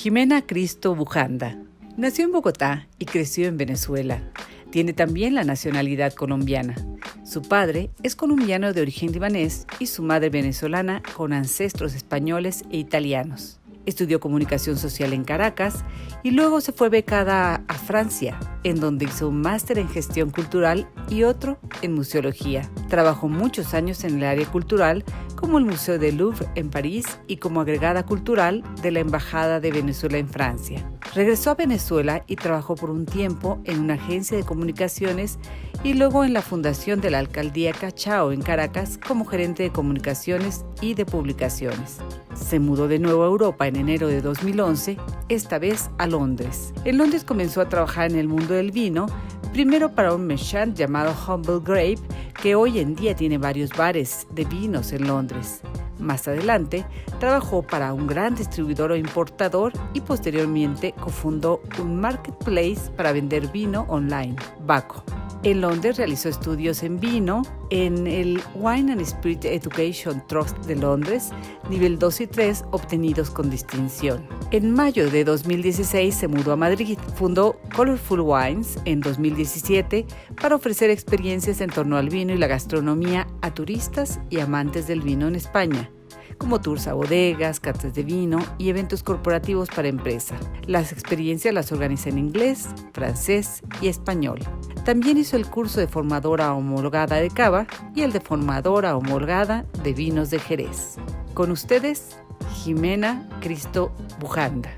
Ximena Cristo Bujanda nació en Bogotá y creció en Venezuela. Tiene también la nacionalidad colombiana. Su padre es colombiano de origen libanés y su madre venezolana con ancestros españoles e italianos. Estudió comunicación social en Caracas y luego se fue becada a Francia, en donde hizo un máster en gestión cultural y otro en museología. Trabajó muchos años en el área cultural, como el Museo del Louvre en París y como agregada cultural de la Embajada de Venezuela en Francia. Regresó a Venezuela y trabajó por un tiempo en una agencia de comunicaciones y luego en la fundación de la Alcaldía Cachao en Caracas como gerente de comunicaciones y de publicaciones. Se mudó de nuevo a Europa en enero de 2011, esta vez a Londres. En Londres comenzó a trabajar en el mundo del vino, primero para un merchant llamado Humble Grape, que hoy en día tiene varios bares de vinos en Londres. Más adelante, trabajó para un gran distribuidor o importador y posteriormente cofundó un marketplace para vender vino online, Baco. En Londres realizó estudios en vino en el Wine and Spirit Education Trust de Londres, nivel 2 y 3, obtenidos con distinción. En mayo de 2016 se mudó a Madrid, fundó Colorful Wines en 2017 para ofrecer experiencias en torno al vino y la gastronomía a turistas y amantes del vino en España, como tours a bodegas, cartas de vino y eventos corporativos para empresa. Las experiencias las organiza en inglés, francés y español. También hizo el curso de formadora homologada de cava y el de formadora homologada de vinos de Jerez. Con ustedes, Ximena Cristo Bujanda.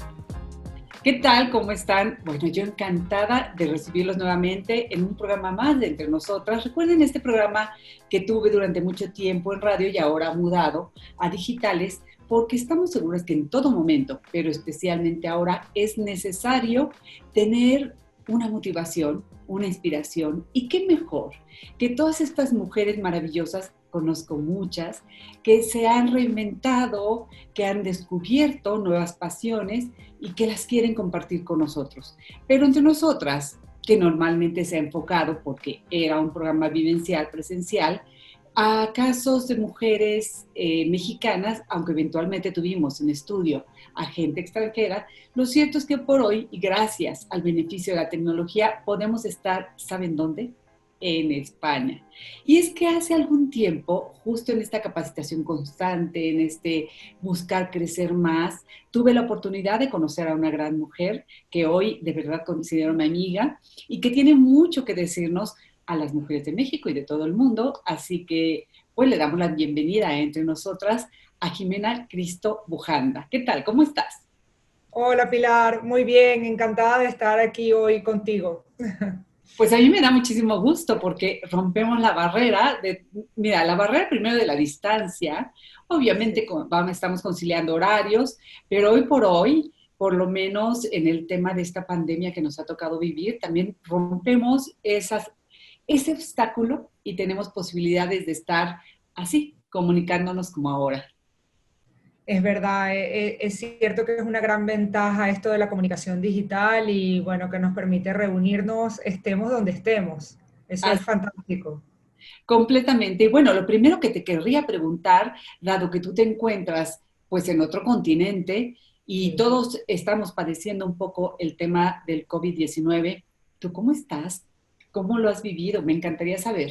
¿Qué tal? ¿Cómo están? Bueno, yo encantada de recibirlos nuevamente en un programa más de Entre Nosotras. Recuerden este programa que tuve durante mucho tiempo en radio y ahora mudado a digitales, porque estamos seguros que en todo momento, pero especialmente ahora, es necesario tener una motivación, una inspiración, y qué mejor que todas estas mujeres maravillosas, conozco muchas, que se han reinventado, que han descubierto nuevas pasiones y que las quieren compartir con nosotros. Pero entre nosotras, que normalmente se ha enfocado, porque era un programa vivencial, presencial, a casos de mujeres mexicanas, aunque eventualmente tuvimos en estudio a gente extranjera, lo cierto es que por hoy, y gracias al beneficio de la tecnología, podemos estar, ¿saben dónde? En España. Y es que hace algún tiempo, justo en esta capacitación constante, en este buscar crecer más, tuve la oportunidad de conocer a una gran mujer que hoy de verdad considero mi amiga y que tiene mucho que decirnos a las mujeres de México y de todo el mundo. Así que pues le damos la bienvenida entre nosotras a Ximena Cristo Bujanda. ¿Qué tal? ¿Cómo estás? Hola Pilar, muy bien, encantada de estar aquí hoy contigo. Pues a mí me da muchísimo gusto porque rompemos la barrera mira, la barrera primero de la distancia. Obviamente estamos conciliando horarios, pero hoy por lo menos en el tema de esta pandemia que nos ha tocado vivir, también rompemos ese obstáculo y tenemos posibilidades de estar así, comunicándonos como ahora. Es verdad, es cierto que es una gran ventaja esto de la comunicación digital y bueno, que nos permite reunirnos, estemos donde estemos. Eso es Así, fantástico. completamente. Y bueno, lo primero que te querría preguntar, dado que tú te encuentras pues en otro continente y Sí. todos estamos padeciendo un poco el tema del COVID-19, ¿tú cómo estás? ¿Cómo lo has vivido? Me encantaría saber.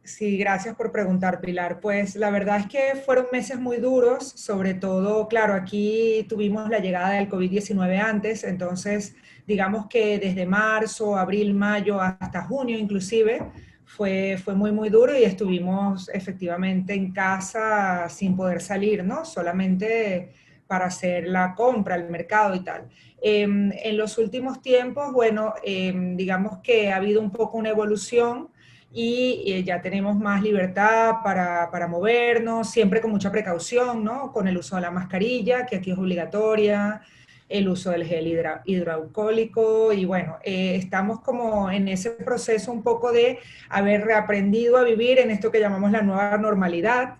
Sí, gracias por preguntar, Pilar. Pues la verdad es que fueron meses muy duros, sobre todo, claro, aquí tuvimos la llegada del COVID-19 antes, entonces digamos que desde marzo, abril, mayo, hasta junio inclusive, fue muy, muy duro y estuvimos efectivamente en casa sin poder salir, ¿no? Solamente para hacer la compra, el mercado y tal. En los últimos tiempos, bueno, digamos que ha habido un poco una evolución y ya tenemos más libertad para movernos, siempre con mucha precaución, ¿no? Con el uso de la mascarilla, que aquí es obligatoria, el uso del gel hidroalcohólico y bueno, estamos como en ese proceso un poco de haber reaprendido a vivir en esto que llamamos la nueva normalidad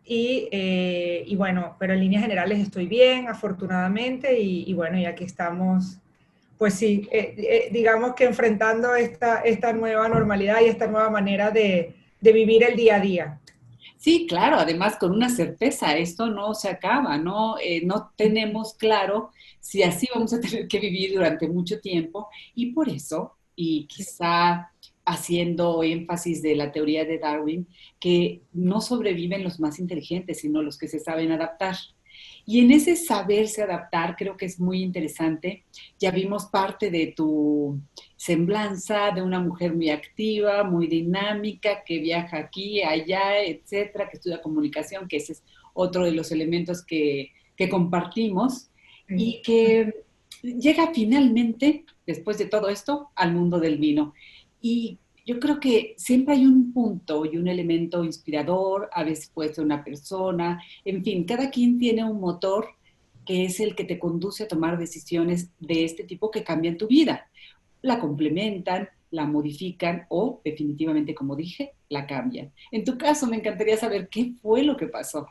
y bueno, pero en líneas generales estoy bien, afortunadamente, y bueno, y aquí estamos pues sí, digamos que enfrentando esta nueva normalidad y esta nueva manera de vivir el día a día. Sí, claro, además con una certeza, esto no se acaba, ¿no? No tenemos claro si así vamos a tener que vivir durante mucho tiempo y por eso, y Sí. quizá haciendo énfasis de la teoría de Darwin, que no sobreviven los más inteligentes, sino los que se saben adaptar. Y en ese saberse adaptar creo que es muy interesante. Ya vimos parte de tu semblanza de una mujer muy activa, muy dinámica, que viaja aquí, allá, etcétera, que estudia comunicación, que ese es otro de los elementos que compartimos Sí. y que llega finalmente, después de todo esto, al mundo del vino. Y yo creo que siempre hay un punto y un elemento inspirador, a veces puede ser una persona, en fin, cada quien tiene un motor que es el que te conduce a tomar decisiones de este tipo que cambian tu vida. La complementan, la modifican o definitivamente, como dije, la cambian. En tu caso, me encantaría saber qué fue lo que pasó.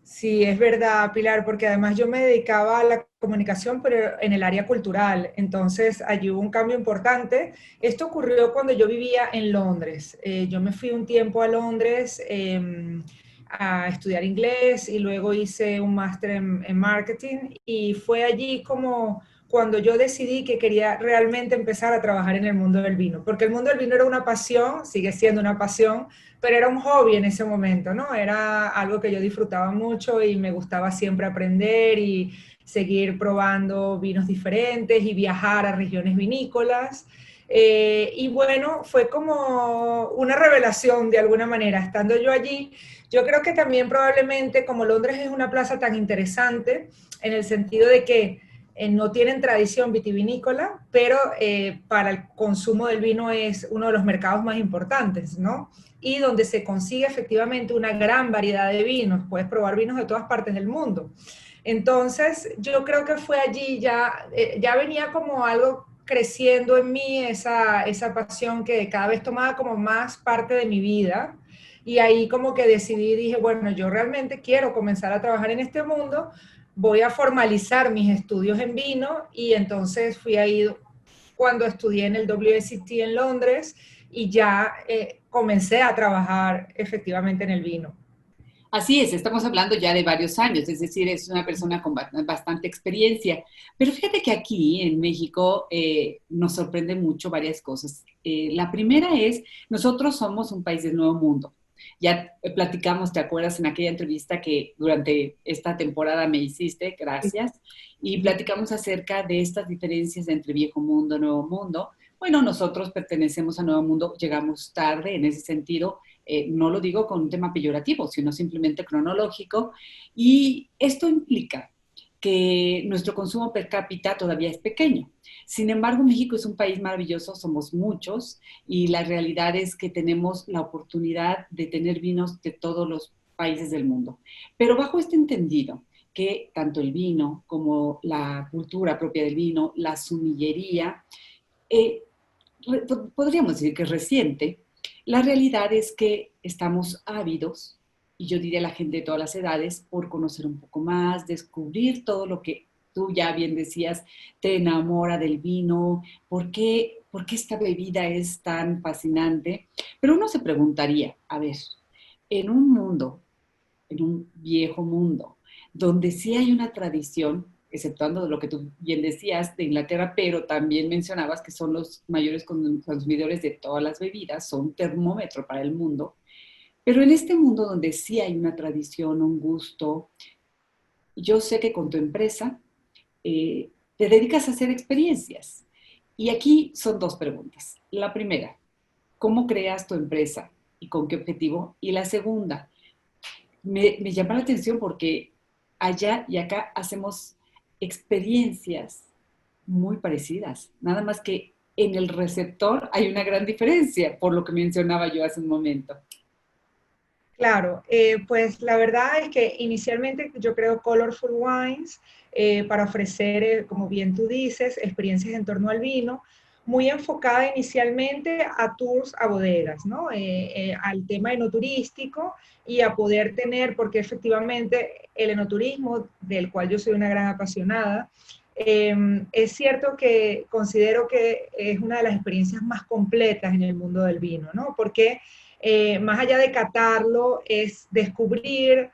Sí, es verdad, Pilar, porque además yo me dedicaba a la comunicación, pero en el área cultural. Entonces, allí hubo un cambio importante. Esto ocurrió cuando yo vivía en Londres. Yo me fui un tiempo a Londres a estudiar inglés y luego hice un máster en marketing y fue allí como cuando yo decidí que quería realmente empezar a trabajar en el mundo del vino, porque el mundo del vino era una pasión, sigue siendo una pasión, pero era un hobby en ese momento, ¿no? Era algo que yo disfrutaba mucho y me gustaba siempre aprender y seguir probando vinos diferentes y viajar a regiones vinícolas. Y bueno, fue como una revelación de alguna manera, estando yo allí. Yo creo que también probablemente como Londres es una plaza tan interesante en el sentido de que no tienen tradición vitivinícola, pero para el consumo del vino es uno de los mercados más importantes, ¿no? Y donde se consigue efectivamente una gran variedad de vinos. Puedes probar vinos de todas partes del mundo. Entonces, yo creo que fue allí, ya venía como algo creciendo en mí, esa pasión que cada vez tomaba como más parte de mi vida. Y ahí como que decidí, dije, bueno, yo realmente quiero comenzar a trabajar en este mundo, voy a formalizar mis estudios en vino y entonces fui ahí cuando estudié en el WSET en Londres y ya comencé a trabajar efectivamente en el vino. Así es, estamos hablando ya de varios años, es decir, es una persona con bastante experiencia. Pero fíjate que aquí en México nos sorprende mucho varias cosas. La primera es, nosotros somos un país del nuevo mundo. Ya platicamos, ¿te acuerdas en aquella entrevista que durante esta temporada me hiciste? Gracias. Y platicamos acerca de estas diferencias entre viejo mundo, nuevo mundo. Bueno, nosotros pertenecemos a Nuevo Mundo, llegamos tarde en ese sentido, no lo digo con un tema peyorativo, sino simplemente cronológico, y esto implica que nuestro consumo per cápita todavía es pequeño. Sin embargo, México es un país maravilloso, somos muchos, y la realidad es que tenemos la oportunidad de tener vinos de todos los países del mundo. Pero bajo este entendido, que tanto el vino como la cultura propia del vino, la sumillería, eh, podríamos decir que es reciente, la realidad es que estamos ávidos, y yo diría a la gente de todas las edades, por conocer un poco más, descubrir todo lo que tú ya bien decías, te enamora del vino, por qué esta bebida es tan fascinante? Pero uno se preguntaría, a ver, en un mundo, en un viejo mundo, donde sí hay una tradición, exceptuando lo que tú bien decías de Inglaterra, pero también mencionabas que son los mayores consumidores de todas las bebidas, son termómetro para el mundo, pero en este mundo donde sí hay una tradición, un gusto, yo sé que con tu empresa te dedicas a hacer experiencias. Y aquí son dos preguntas. La primera, ¿cómo creas tu empresa y con qué objetivo? Y la segunda, me llama la atención porque allá y acá hacemos experiencias muy parecidas, nada más que en el receptor hay una gran diferencia, por lo que mencionaba yo hace un momento. Claro, pues la verdad es que inicialmente yo creo Colorful Wines para ofrecer, como bien tú dices, experiencias en torno al vino, muy enfocada inicialmente a tours a bodegas, ¿no? Al tema enoturístico y a poder tener, porque efectivamente el enoturismo, del cual yo soy una gran apasionada, es cierto que considero que es una de las experiencias más completas en el mundo del vino, ¿no? Porque más allá de catarlo, es descubrir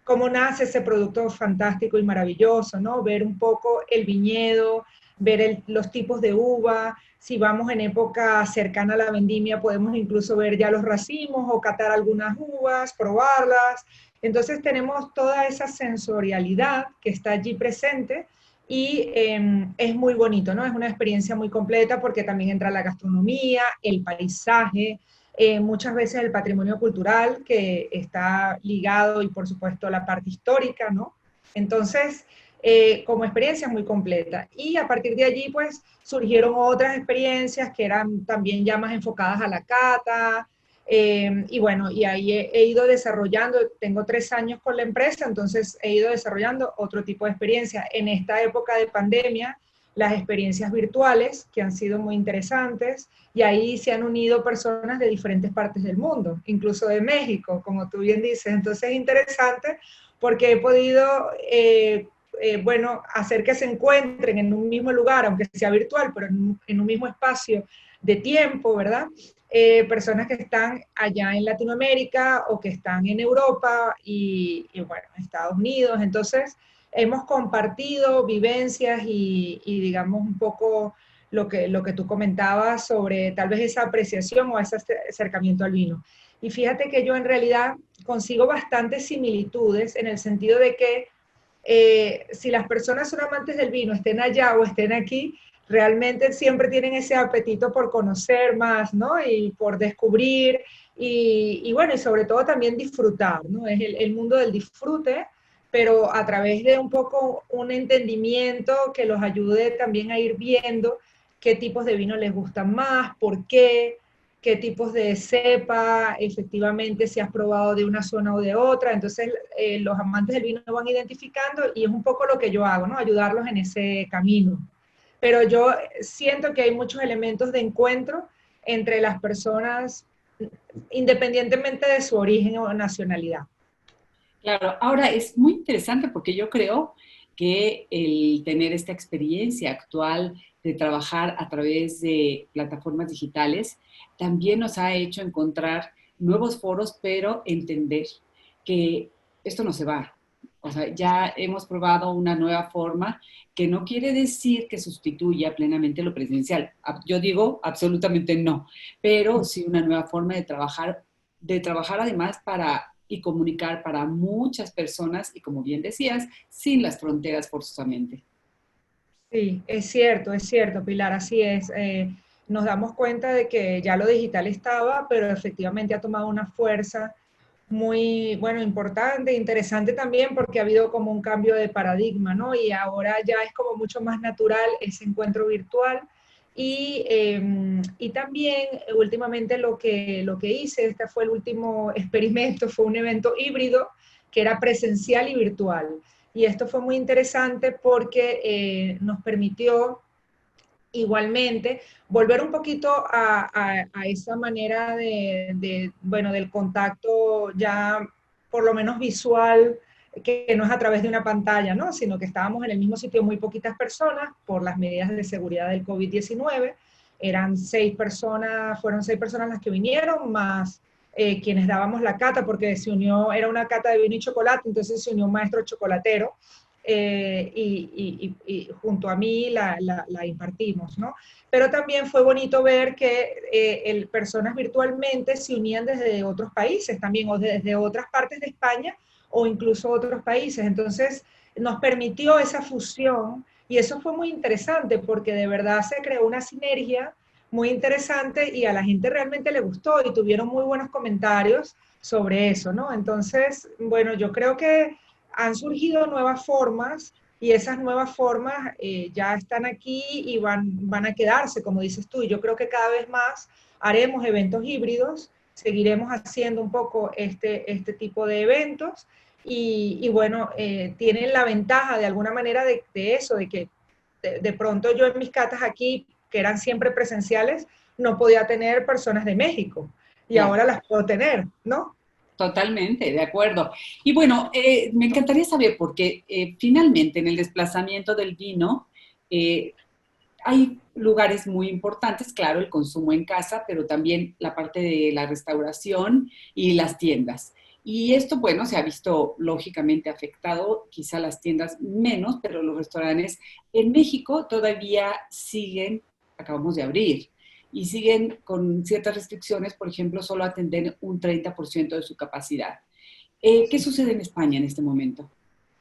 cómo nace ese producto fantástico y maravilloso, ¿no? Ver un poco el viñedo, ver los tipos de uva. Si vamos en época cercana a la vendimia, podemos incluso ver ya los racimos o catar algunas uvas, probarlas. Entonces tenemos toda esa sensorialidad que está allí presente y es muy bonito, ¿no? Es una experiencia muy completa porque también entra la gastronomía, el paisaje, muchas veces el patrimonio cultural que está ligado y por supuesto la parte histórica, ¿no? Entonces, como experiencia muy completa. Y a partir de allí, pues, surgieron otras experiencias que eran también ya más enfocadas a la cata, y bueno, y ahí he ido desarrollando, tengo 3 años con la empresa, entonces he ido desarrollando otro tipo de experiencia. En esta época de pandemia, las experiencias virtuales, que han sido muy interesantes, y ahí se han unido personas de diferentes partes del mundo, incluso de México, como tú bien dices. Entonces es interesante porque he podido, bueno, hacer que se encuentren en un mismo lugar, aunque sea virtual, pero en un mismo espacio de tiempo, ¿verdad? Personas que están allá en Latinoamérica o que están en Europa y bueno, Estados Unidos. Entonces, hemos compartido vivencias y digamos un poco lo que tú comentabas sobre tal vez esa apreciación o ese acercamiento al vino. Y fíjate que yo en realidad consigo bastantes similitudes en el sentido de que si las personas son amantes del vino, estén allá o estén aquí, realmente siempre tienen ese apetito por conocer más, ¿no? Y por descubrir y bueno, y sobre todo también disfrutar, ¿no? Es el mundo del disfrute, pero a través de un poco un entendimiento que los ayude también a ir viendo qué tipos de vino les gustan más, por qué tipos de cepa, efectivamente si has probado de una zona o de otra. Entonces los amantes del vino van identificando y es un poco lo que yo hago, ¿no? Ayudarlos en ese camino. Pero yo siento que hay muchos elementos de encuentro entre las personas independientemente de su origen o nacionalidad. Claro, ahora es muy interesante porque yo creo que el tener esta experiencia actual de trabajar a través de plataformas digitales también nos ha hecho encontrar nuevos foros, pero entender que esto no se va. O sea, ya hemos probado una nueva forma que no quiere decir que sustituya plenamente lo presencial. Yo digo absolutamente no, pero sí una nueva forma de trabajar además para y comunicar para muchas personas y, como bien decías, sin las fronteras forzosamente. Sí, es cierto, Pilar, así es. Nos damos cuenta de que ya lo digital estaba, pero efectivamente ha tomado una fuerza muy, bueno, importante, interesante también porque ha habido como un cambio de paradigma, ¿no? Y ahora ya es como mucho más natural ese encuentro virtual. Y también últimamente lo que hice, este fue el último experimento, fue un evento híbrido que era presencial y virtual. Y esto fue muy interesante porque nos permitió igualmente volver un poquito a esa manera bueno, del contacto ya por lo menos visual, que no es a través de una pantalla, ¿no? Sino que estábamos en el mismo sitio muy poquitas personas por las medidas de seguridad del COVID-19. Eran 6 personas, fueron 6 personas las que vinieron, más quienes dábamos la cata, porque se unió, era una cata de vino y chocolate, entonces se unió un maestro chocolatero y junto a mí la impartimos, ¿no? Pero también fue bonito ver que personas virtualmente se unían desde otros países también, o desde otras partes de España, o incluso otros países. Entonces, nos permitió esa fusión, y eso fue muy interesante, porque de verdad se creó una sinergia muy interesante, y a la gente realmente le gustó, y tuvieron muy buenos comentarios sobre eso, ¿no? Entonces, bueno, yo creo que han surgido nuevas formas y esas nuevas formas ya están aquí y van a quedarse, como dices tú. Y yo creo que cada vez más haremos eventos híbridos, seguiremos haciendo un poco este tipo de eventos y bueno, tienen la ventaja de alguna manera de eso, de que de pronto yo en mis catas aquí, que eran siempre presenciales, no podía tener personas de México y Claro. ahora las puedo tener, ¿no? Totalmente, de acuerdo. Y bueno, me encantaría saber, porque finalmente en el desplazamiento del vino, eh, hay lugares muy importantes, claro, el consumo en casa, pero también la parte de la restauración y las tiendas. Y esto, bueno, se ha visto lógicamente afectado, quizá las tiendas menos, pero los restaurantes en México todavía siguen, acabamos de abrir, y siguen con ciertas restricciones, por ejemplo, solo atender un 30% de su capacidad. ¿Qué sucede en España en este momento?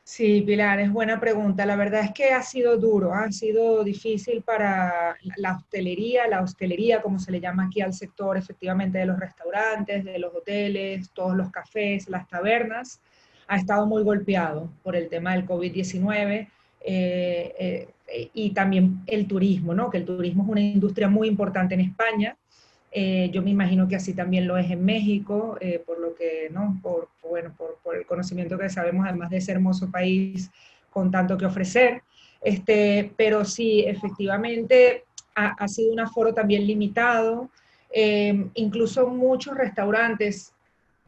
Sí, Pilar, es buena pregunta. La verdad es que ha sido duro, ha sido difícil para la hostelería, como se le llama aquí al sector, efectivamente, de los restaurantes, de los hoteles, todos los cafés, las tabernas. Ha estado muy golpeado por el tema del COVID-19 y también el turismo, ¿no? Que el turismo es una industria muy importante en España. Yo me imagino que así también lo es en México, por lo que, ¿no? Bueno, por el conocimiento que sabemos, además de ese hermoso país con tanto que ofrecer. Pero sí, efectivamente, ha sido un aforo también limitado. Incluso muchos restaurantes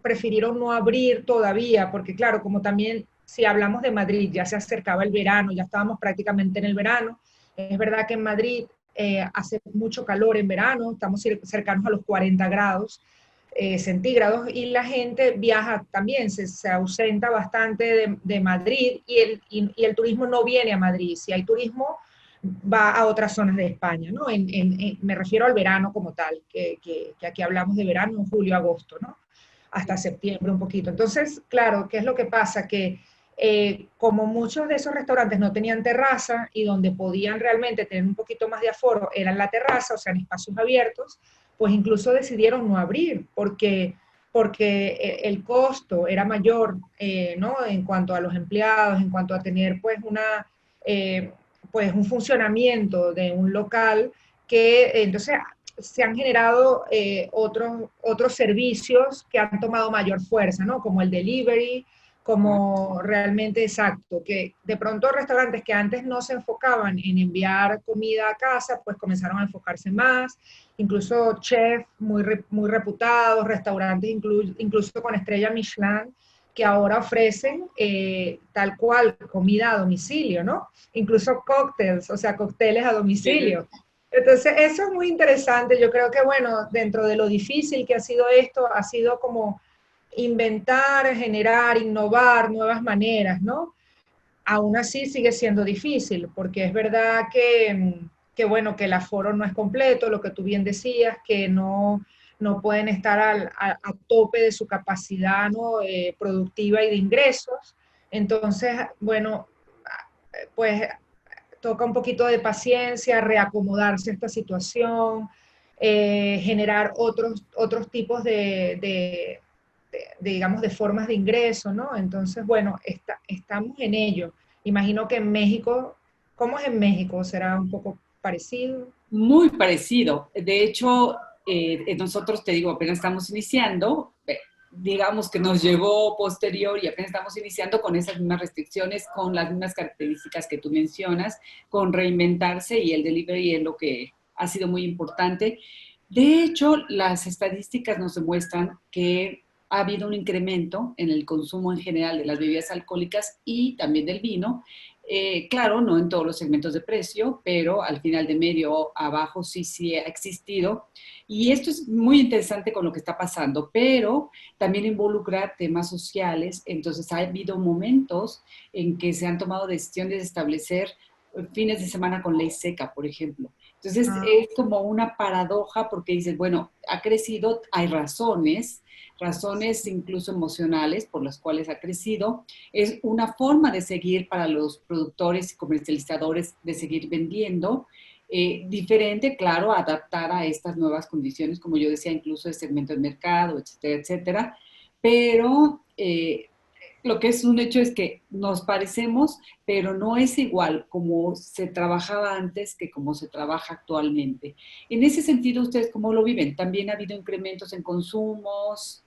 prefirieron no abrir todavía, porque claro, como también si hablamos de Madrid, ya se acercaba el verano, ya estábamos prácticamente en el verano. Es verdad que en Madrid hace mucho calor en verano, estamos cercanos a los 40 grados centígrados y la gente viaja también, se ausenta bastante de Madrid y el turismo no viene a Madrid. Si hay turismo, va a otras zonas de España, ¿no? Me refiero al verano como tal, que aquí hablamos de verano en julio, agosto, ¿no? Hasta septiembre un poquito. Entonces, claro, ¿qué es lo que pasa? Que como muchos de esos restaurantes no tenían terraza y donde podían realmente tener un poquito más de aforo era en la terraza, o sea, en espacios abiertos, pues incluso decidieron no abrir porque el costo era mayor, ¿no? En cuanto a los empleados, en cuanto a tener eh, pues un funcionamiento de un local que entonces se han generado otros servicios que han tomado mayor fuerza, ¿no? Como el delivery, como realmente exacto, que de pronto restaurantes que antes no se enfocaban en enviar comida a casa, pues comenzaron a enfocarse más, incluso chefs muy reputados, restaurantes incluso con estrella Michelin, que ahora ofrecen tal cual comida a domicilio, ¿no? Incluso cócteles, o sea, cócteles a domicilio. Entonces, eso es muy interesante. Yo creo que, bueno, dentro de lo difícil que ha sido esto, ha sido como inventar, generar, innovar nuevas maneras, ¿no? Aún así sigue siendo difícil, porque es verdad que bueno, que el aforo no es completo, lo que tú bien decías, que no pueden estar a tope de su capacidad, ¿no? Productiva y de ingresos. Entonces, bueno, pues toca un poquito de paciencia, reacomodarse a esta situación, generar otros tipos digamos, de formas de ingreso, ¿no? Entonces, bueno, estamos en ello. Imagino que en México, ¿cómo es en México? ¿Será un poco parecido? Muy parecido. De hecho, nosotros, te digo, apenas estamos iniciando, digamos que nos llegó posterior y apenas estamos iniciando con esas mismas restricciones, con las mismas características que tú mencionas, con reinventarse y el delivery es lo que ha sido muy importante. De hecho, las estadísticas nos demuestran que ha habido un incremento en el consumo en general de las bebidas alcohólicas y también del vino. Claro, no en todos los segmentos de precio, pero al final de medio abajo sí ha existido. Y esto es muy interesante con lo que está pasando, pero también involucra temas sociales. Entonces ha habido momentos en que se han tomado decisiones de establecer fines de semana con ley seca, por ejemplo. Entonces Ah, es como una paradoja porque dices, bueno, ha crecido, hay razones incluso emocionales por las cuales ha crecido. Es una forma de seguir para los productores y comercializadores de seguir vendiendo. Diferente, claro, adaptar a estas nuevas condiciones, como yo decía, incluso de segmento de mercado, etcétera, etcétera. Pero lo que es un hecho es que nos parecemos, pero no es igual como se trabajaba antes que como se trabaja actualmente. En ese sentido, ¿ustedes cómo lo viven? ¿También ha habido incrementos en consumos?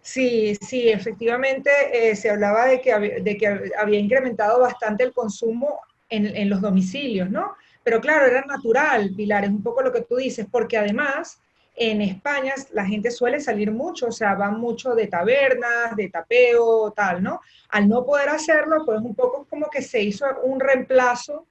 sí, sí, efectivamente se hablaba de que había incrementado bastante el consumo en los domicilios, ¿no? Pero claro, era natural, Pilar, es un poco lo que tú dices, porque además en España la gente suele salir mucho, o sea, van mucho de tabernas, de tapeo, tal, ¿no? Al no poder hacerlo, pues un poco como que se hizo un reemplazo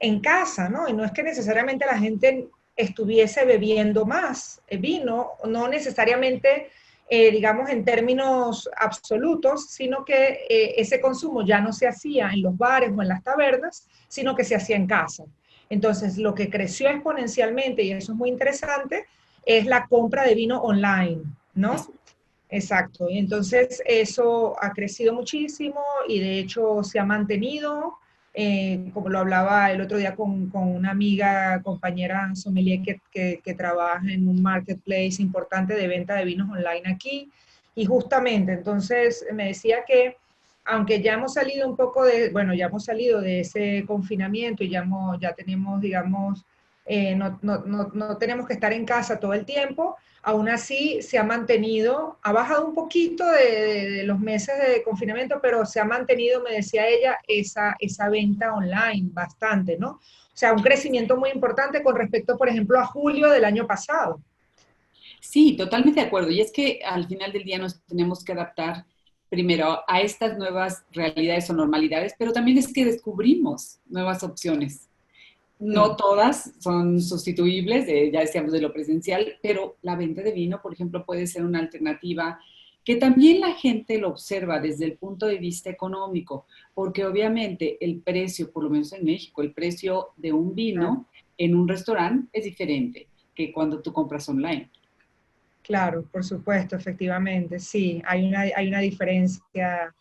en casa, ¿no? Y no es que necesariamente la gente estuviese bebiendo más vino, no necesariamente, digamos, en términos absolutos, sino que ese consumo ya no se hacía en los bares o en las tabernas, sino que se hacía en casa. Entonces, lo que creció exponencialmente, y eso es muy interesante, es la compra de vino online, ¿no? Exacto. Y entonces eso ha crecido muchísimo y de hecho se ha mantenido, como lo hablaba el otro día con una amiga, compañera sommelier que trabaja en un marketplace importante de venta de vinos online aquí. Y justamente, entonces me decía que aunque ya hemos salido un poco de, bueno, ya hemos salido de ese confinamiento y ya tenemos, digamos, no tenemos que estar en casa todo el tiempo, aún así se ha mantenido, ha bajado un poquito de los meses de confinamiento, pero se ha mantenido, me decía ella, esa venta online bastante, ¿no? O sea, un crecimiento muy importante con respecto, por ejemplo, a julio del año pasado. Sí, totalmente de acuerdo. Y es que al final del día nos tenemos que adaptar primero a estas nuevas realidades o normalidades, pero también es que descubrimos nuevas opciones. No Sí, todas son sustituibles, ya decíamos de lo presencial, pero la venta de vino, por ejemplo, puede ser una alternativa que también la gente lo observa desde el punto de vista económico, porque obviamente el precio, por lo menos en México, el precio de un claro, vino en un restaurante es diferente que cuando tú compras online. claro, por supuesto, efectivamente, sí, hay una diferencia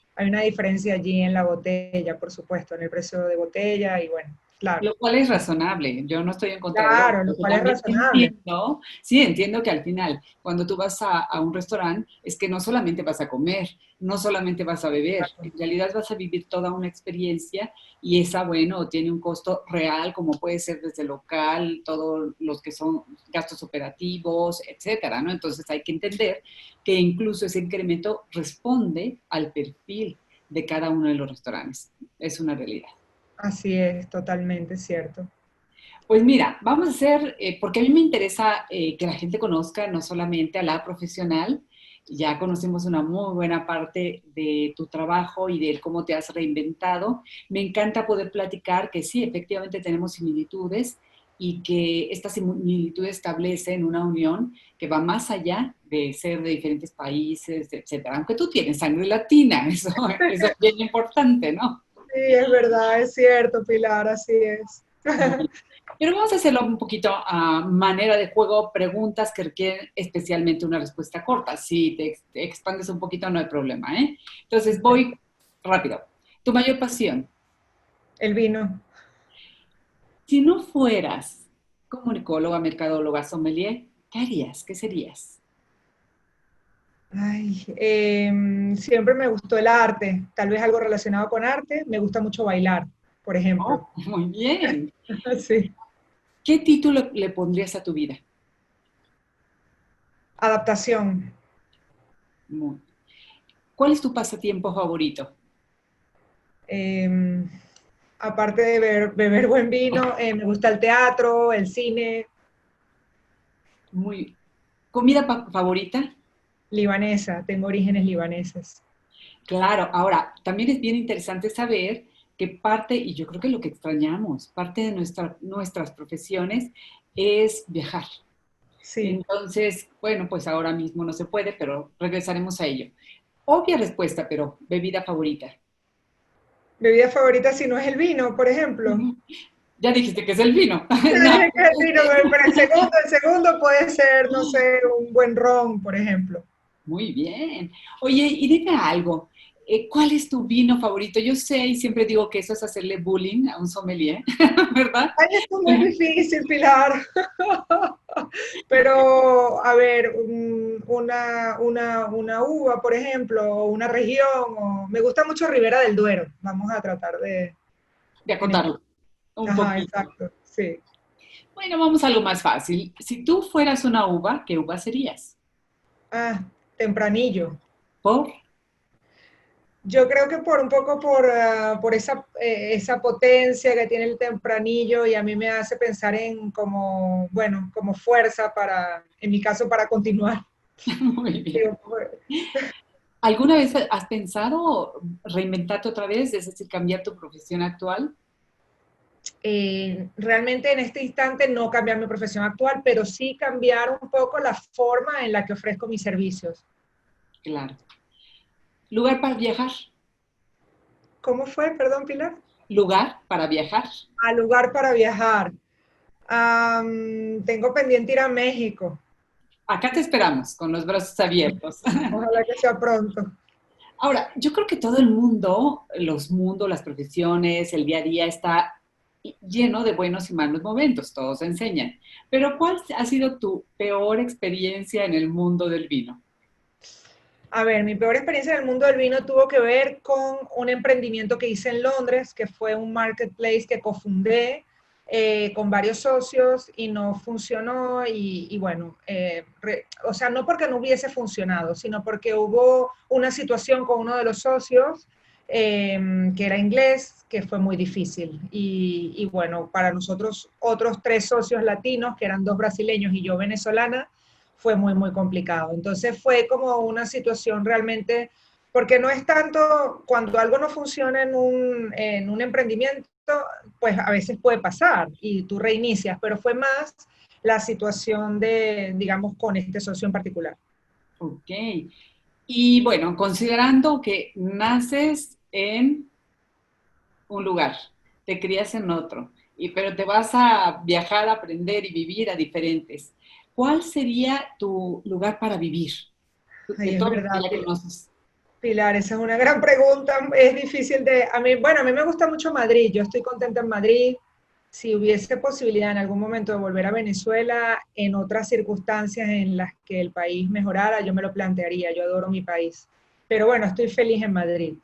allí en la botella, por supuesto, en el precio de botella y bueno, claro, Lo cual es razonable, yo no estoy en contra de ello, claro, lo pero cual es también razonable. entiendo, sí, entiendo que al final, cuando tú vas a un restaurante, es que no solamente vas a comer, no solamente vas a beber, en realidad vas a vivir toda una experiencia y esa, bueno, tiene un costo real, como puede ser desde local, todos los que son gastos operativos, etcétera, ¿no? Entonces hay que entender que incluso ese incremento responde al perfil de cada uno de los restaurantes, es una realidad. Así es, totalmente cierto. Pues mira, vamos a hacer, porque a mí me interesa que la gente conozca no solamente a la profesional, ya conocemos una muy buena parte de tu trabajo y de cómo te has reinventado. Me encanta poder platicar que sí, efectivamente tenemos similitudes y que estas similitudes establecen una unión que va más allá de ser de diferentes países, etcétera. Aunque tú tienes sangre latina, eso es bien importante, ¿no? Sí, es verdad, es cierto, Pilar, así es. Pero vamos a hacerlo un poquito a manera de juego, preguntas que requieren especialmente una respuesta corta. Si te expandes un poquito, no hay problema, ¿eh? Entonces voy rápido. Tu mayor pasión. El vino. Si no fueras comunicóloga, mercadóloga, sommelier, ¿qué harías? ¿Qué serías? Ay, siempre me gustó el arte, tal vez algo relacionado con arte. Me gusta mucho bailar, por ejemplo. Oh, muy bien. Sí. ¿Qué título le pondrías a tu vida? Adaptación. Muy- ¿Cuál es tu pasatiempo favorito? Eh, aparte de beber buen vino, me gusta el teatro, el cine, Muy. ¿Comida favorita? libanesa, tengo orígenes libaneses. Claro, ahora, también es bien interesante saber que parte, y yo creo que lo que extrañamos, parte de nuestras profesiones es viajar. Sí. Entonces, bueno, pues ahora mismo no se puede, pero regresaremos a ello. Obvia respuesta, pero bebida favorita. Bebida favorita si no es el vino, por ejemplo. Ya dijiste que es el vino. Yo No, dije que el vino, pero el segundo puede ser, no sé, un buen ron, por ejemplo. muy bien. Oye, y dime algo. ¿Cuál es tu vino favorito? Yo sé y siempre digo que eso es hacerle bullying a un sommelier, ¿verdad? Ay, esto es muy difícil, Pilar. Pero, a ver, una uva, por ejemplo, o una región, me gusta mucho Ribera del Duero. Vamos a tratar de... De en es- acotarlo un Ajá, poquito. exacto, sí. Bueno, vamos a algo más fácil. Si tú fueras una uva, ¿qué uva serías? Ah, tempranillo. ¿Por? Yo creo que por un poco por esa potencia que tiene el tempranillo y a mí me hace pensar en como, bueno, como fuerza para, en mi caso, para continuar. Muy bien. Digo, pues, ¿Alguna vez has pensado reinventarte otra vez, es decir, cambiar tu profesión actual? realmente en este instante no cambiar mi profesión actual, pero sí cambiar un poco la forma en la que ofrezco mis servicios. Claro. ¿Lugar para viajar? ¿Cómo fue? Perdón, Pilar. ¿Lugar para viajar? Al lugar para viajar. Tengo pendiente ir a México. Acá te esperamos con los brazos abiertos. Ojalá que sea pronto. Ahora, yo creo que todo el mundo, los mundos, las profesiones, el día a día está lleno de buenos y malos momentos, todos enseñan. Pero ¿cuál ha sido tu peor experiencia en el mundo del vino? A ver, mi peor experiencia en el mundo del vino tuvo que ver con un emprendimiento que hice en Londres, que fue un marketplace que cofundé con varios socios y no funcionó y bueno, o sea, no porque no hubiese funcionado, sino porque hubo una situación con uno de los socios que era inglés, que fue muy difícil. Y bueno, para nosotros otros 3 socios latinos, que eran 2 brasileños y yo venezolana, fue muy, muy complicado. Entonces fue como una situación realmente, porque no es tanto cuando algo no funciona en un emprendimiento, pues a veces puede pasar y tú reinicias, pero fue más la situación de, digamos, con este socio en particular. Ok. Y bueno, considerando que naces en un lugar, te crías en otro, pero te vas a viajar, a aprender y vivir a diferentes, ¿cuál sería tu lugar para vivir? De Ay, es todos los que verdad, ya conoces. Pilar, esa es una gran pregunta, es difícil de, a mí, bueno, a mí me gusta mucho Madrid, yo estoy contenta en Madrid, si hubiese posibilidad en algún momento de volver a Venezuela en otras circunstancias en las que el país mejorara, yo me lo plantearía, yo adoro mi país, pero bueno, estoy feliz en Madrid.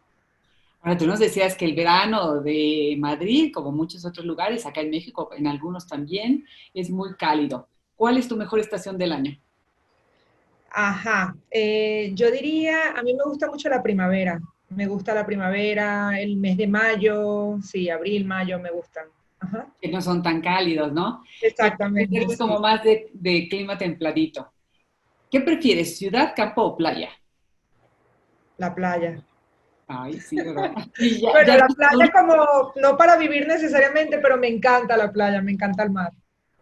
Ahora, tú nos decías que el verano de Madrid, como muchos otros lugares, acá en México, en algunos también, es muy cálido. ¿Cuál es tu mejor estación del año? Ajá, yo diría, a mí me gusta mucho la primavera, me gusta la primavera, el mes de mayo, sí, abril, mayo me gustan. Ajá, Que no son tan cálidos, ¿no? Tú exactamente, eres como sí, más de clima templadito. ¿Qué prefieres, ciudad, campo o playa? la playa. Ay, sí, ¿verdad? Y ya, Bueno, ya, la playa como, no para vivir necesariamente, pero me encanta la playa, me encanta el mar.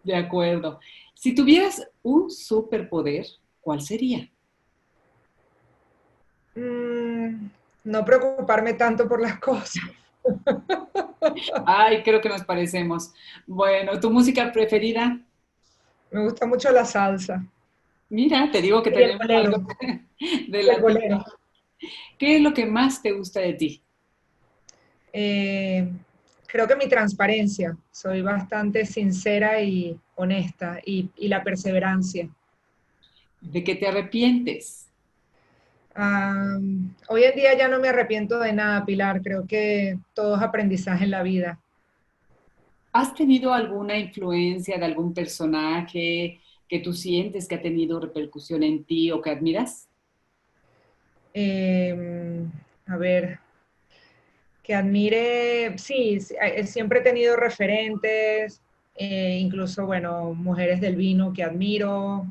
de acuerdo. Si tuvieras un superpoder, ¿cuál sería? Mm, no preocuparme tanto por las cosas. Ay, creo que nos parecemos. Bueno, ¿tu música preferida? Me gusta mucho la salsa Mira, te digo que y el tenemos bolero, algo de y el bolero. latino. ¿Qué es lo que más te gusta de ti? Eh, creo que mi transparencia, soy bastante sincera y honesta, y la perseverancia. ¿De qué te arrepientes? Hoy en día ya no me arrepiento de nada, Pilar, creo que todo es aprendizaje en la vida. ¿Has tenido alguna influencia de algún personaje que tú sientes que ha tenido repercusión en ti o que admiras? Eh, a ver, que admire, sí, siempre he tenido referentes, incluso, bueno, mujeres del vino que admiro,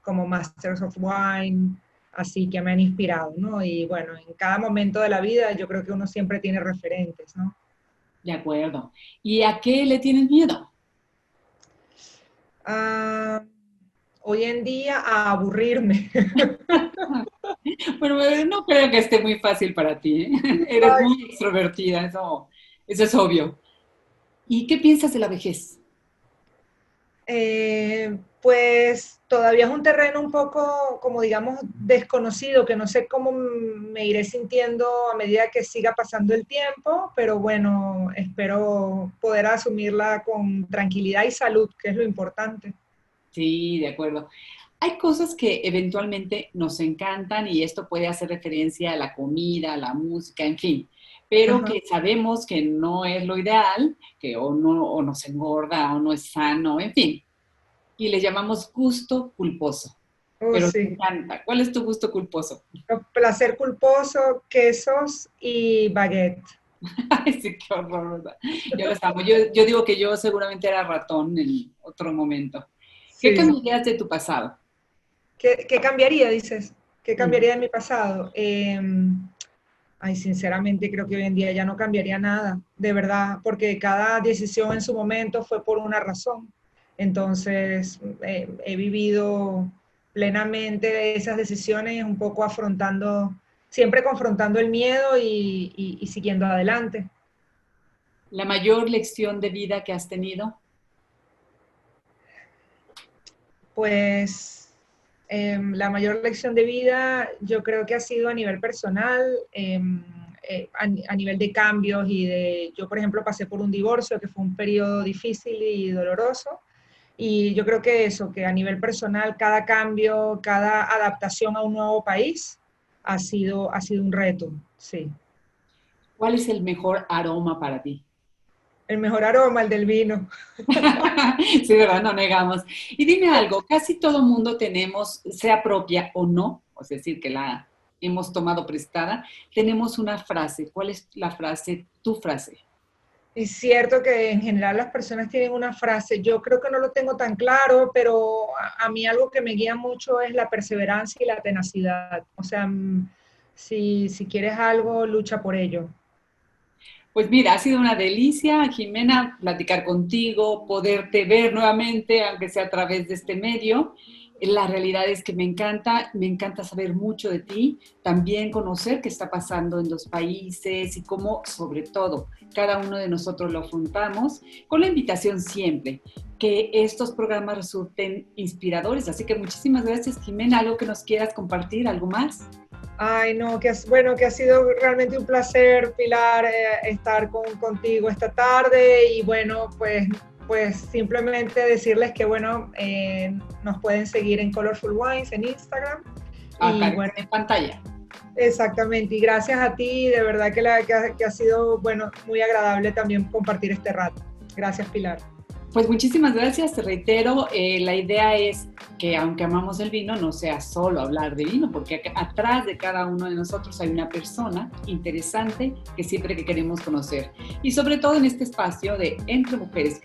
como Masters of Wine, así que me han inspirado, ¿no? Y bueno, en cada momento de la vida yo creo que uno siempre tiene referentes, ¿no? De acuerdo. ¿Y a qué le tienes miedo? Ah, hoy en día a aburrirme. Bueno, no creo que esté muy fácil para ti, ¿eh? Eres Ay, muy extrovertida, eso es obvio. ¿Y qué piensas de la vejez? Pues todavía es un terreno un poco, como digamos, desconocido, que no sé cómo me iré sintiendo a medida que siga pasando el tiempo, pero bueno, espero poder asumirla con tranquilidad y salud, que es lo importante. Sí, de acuerdo. Hay cosas que eventualmente nos encantan y esto puede hacer referencia a la comida, a la música, en fin, pero Ajá. que sabemos que no es lo ideal, que o no o nos engorda o no es sano, en fin, y le llamamos gusto culposo, Oh, pero te sí. encanta. ¿Cuál es tu gusto culposo? Placer culposo, quesos y baguette. Ay, sí, qué horror, ¿verdad? Yo los amo. Yo digo que yo seguramente era ratón en otro momento. ¿Qué Sí. cambiarías de tu pasado? ¿Qué cambiaría, dices? ¿Qué Ujú. cambiaría de mi pasado? Ay, sinceramente creo que hoy en día ya no cambiaría nada, de verdad, porque cada decisión en su momento fue por una razón. Entonces, he vivido plenamente esas decisiones, un poco afrontando, siempre confrontando el miedo y siguiendo adelante. ¿La mayor lección de vida que has tenido? Pues la mayor lección de vida yo creo que ha sido a nivel personal, a nivel de cambios yo por ejemplo pasé por un divorcio que fue un periodo difícil y doloroso y yo creo que eso, que a nivel personal cada cambio, cada adaptación a un nuevo país ha sido un reto, sí. ¿Cuál es el mejor aroma para ti? El mejor aroma, el del vino. Sí, ¿verdad? No negamos. Y dime algo, casi todo mundo tenemos, sea propia o no, es decir, que la hemos tomado prestada, tenemos una frase. ¿Cuál es la frase, tu frase? Es cierto que en general las personas tienen una frase, yo creo que no lo tengo tan claro, pero a mí algo que me guía mucho es la perseverancia y la tenacidad. O sea, si quieres algo, lucha por ello. Pues mira, ha sido una delicia, Jimena, platicar contigo, poderte ver nuevamente, aunque sea a través de este medio. La realidad es que me encanta saber mucho de ti, también conocer qué está pasando en los países y cómo, sobre todo, cada uno de nosotros lo afrontamos, con la invitación siempre que estos programas resulten inspiradores. Así que muchísimas gracias, Jimena. ¿Algo que nos quieras compartir? ¿Algo más? Ay, no, bueno, que ha sido realmente un placer, Pilar, estar contigo esta tarde y bueno, pues simplemente decirles que bueno, nos pueden seguir en Colorful Wines en Instagram. Y bueno, En pantalla. exactamente, y gracias a ti, de verdad que ha sido bueno, muy agradable también compartir este rato. Gracias, Pilar. Pues muchísimas gracias, te reitero, la idea es que aunque amamos el vino, no sea solo hablar de vino, porque atrás de cada uno de nosotros hay una persona interesante que siempre que queremos conocer. Y sobre todo en este espacio de entre mujeres,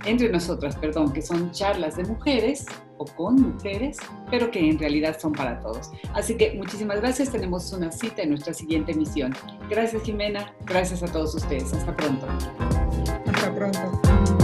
entre nosotras, perdón, que son charlas de mujeres o con mujeres, pero que en realidad son para todos. Así que muchísimas gracias, tenemos una cita en nuestra siguiente emisión. Gracias, Jimena, gracias a todos ustedes, hasta pronto. Hasta pronto.